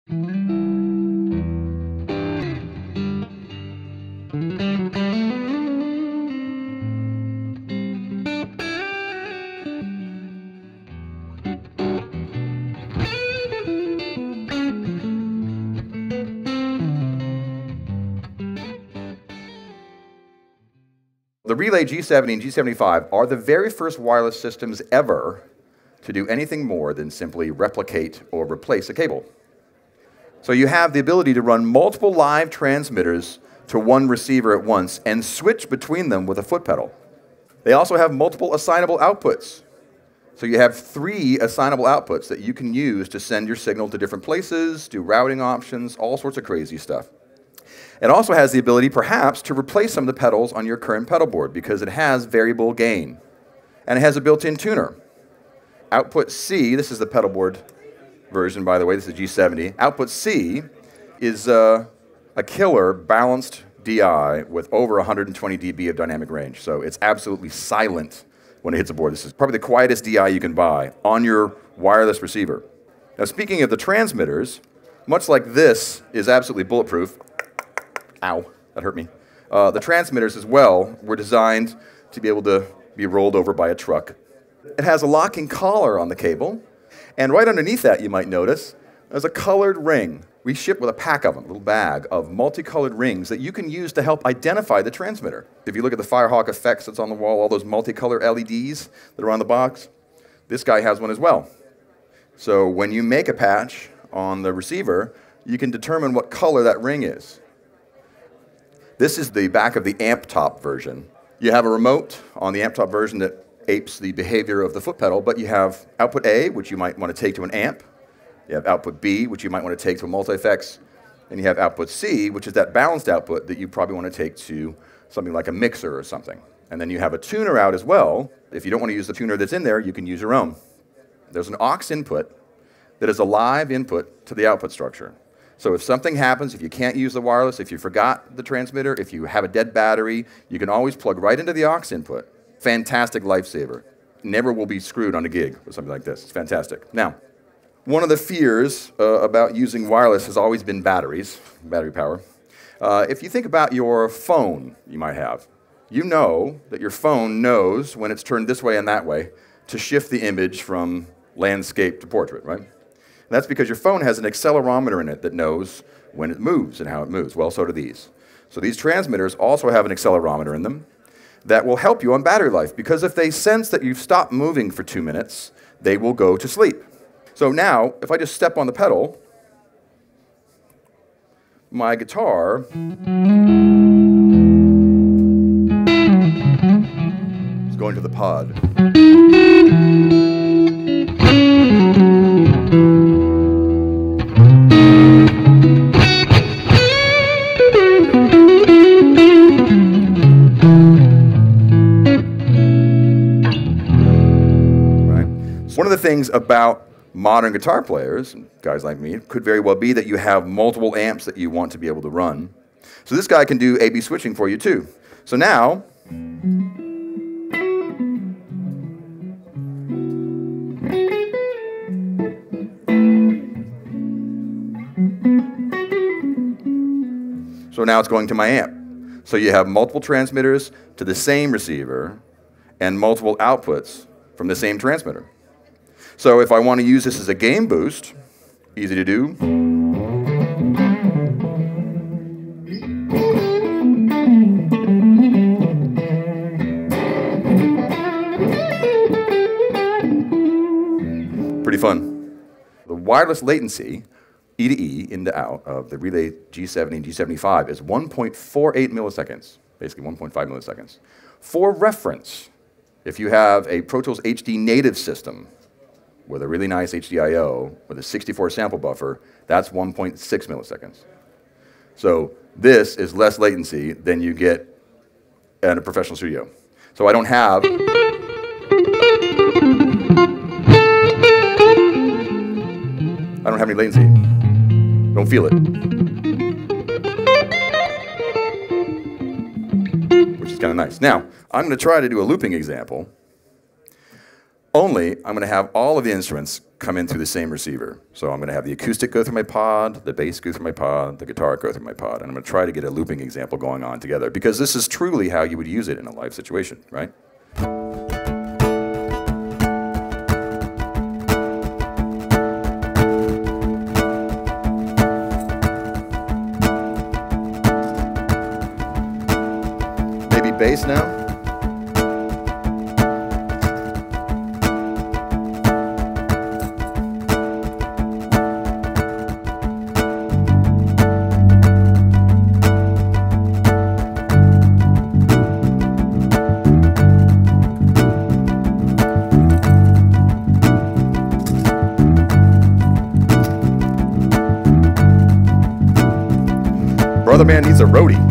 The Relay G70 and G75 are the very first wireless systems ever to do anything more than simply replicate or replace a cable. So you have the ability to run multiple live transmitters to one receiver at once and switch between them with a foot pedal. They also have multiple assignable outputs. So you have 3 assignable outputs that you can use to send your signal to different places, do routing options, all sorts of crazy stuff. It also has the ability, perhaps, to replace some of the pedals on your current pedal board because it has variable gain. And it has a built-in tuner. Output C, this is the pedal board version, by the way, this is G70. Output C is a killer balanced DI with over 120 dB of dynamic range. So it's absolutely silent when it hits a board. This is probably the quietest DI you can buy on your wireless receiver. Now, speaking of the transmitters, much like this is absolutely bulletproof. Ow, that hurt me. The transmitters as well were designed to be able to be rolled over by a truck. It has a locking collar on the cable, and right underneath that, you might notice, there's a colored ring. We ship with a pack of them, a little bag of multicolored rings that you can use to help identify the transmitter. If you look at the Firehawk effects that's on the wall, all those multicolor LEDs that are on the box, this guy has one as well. So when you make a patch on the receiver, you can determine what color that ring is. This is the back of the amp top version. You have a remote on the amp top version that apes the behavior of the foot pedal, but you have output A, which you might want to take to an amp. You have output B, which you might want to take to a multi-effects. And you have output C, which is that balanced output that you probably want to take to something like a mixer or something. And then you have a tuner out as well. If you don't want to use the tuner that's in there, you can use your own. There's an aux input that is a live input to the output structure. So if something happens, if you can't use the wireless, if you forgot the transmitter, if you have a dead battery, you can always plug right into the aux input. Fantastic lifesaver. Never will be screwed on a gig with something like this. It's fantastic. Now, one of the fears about using wireless has always been batteries, battery power. If you think about your phone you might have, you know that your phone knows when it's turned this way and that way to shift the image from landscape to portrait, right? And that's because your phone has an accelerometer in it that knows when it moves and how it moves. Well, so do these. So these transmitters also have an accelerometer in them that will help you on battery life, because if they sense that you've stopped moving for 2 minutes, they will go to sleep. So now, if I just step on the pedal, my guitar is going to the pod. One of the things about modern guitar players, guys like me, could very well be that you have multiple amps that you want to be able to run. So this guy can do A/B switching for you too. So now, it's going to my amp. So you have multiple transmitters to the same receiver and multiple outputs from the same transmitter. So if I want to use this as a gain boost, easy to do. Pretty fun. The wireless latency, E to E, in to out, of the Relay G70 and G75 is 1.48 milliseconds, basically 1.5 milliseconds. For reference, if you have a Pro Tools HD native system with a really nice HDIO with a 64 sample buffer, that's 1.6 milliseconds. So this is less latency than you get in a professional studio. So I don't have any latency. Don't feel it. Which is kind of nice. Now, I'm going to try to do a looping example. Only I'm going to have all of the instruments come in through the same receiver. So I'm going to have the acoustic go through my pod, the bass go through my pod, the guitar go through my pod, and I'm going to try to get a looping example going on together, because this is truly how you would use it in a live situation, right? Maybe bass now. Brother man needs a roadie.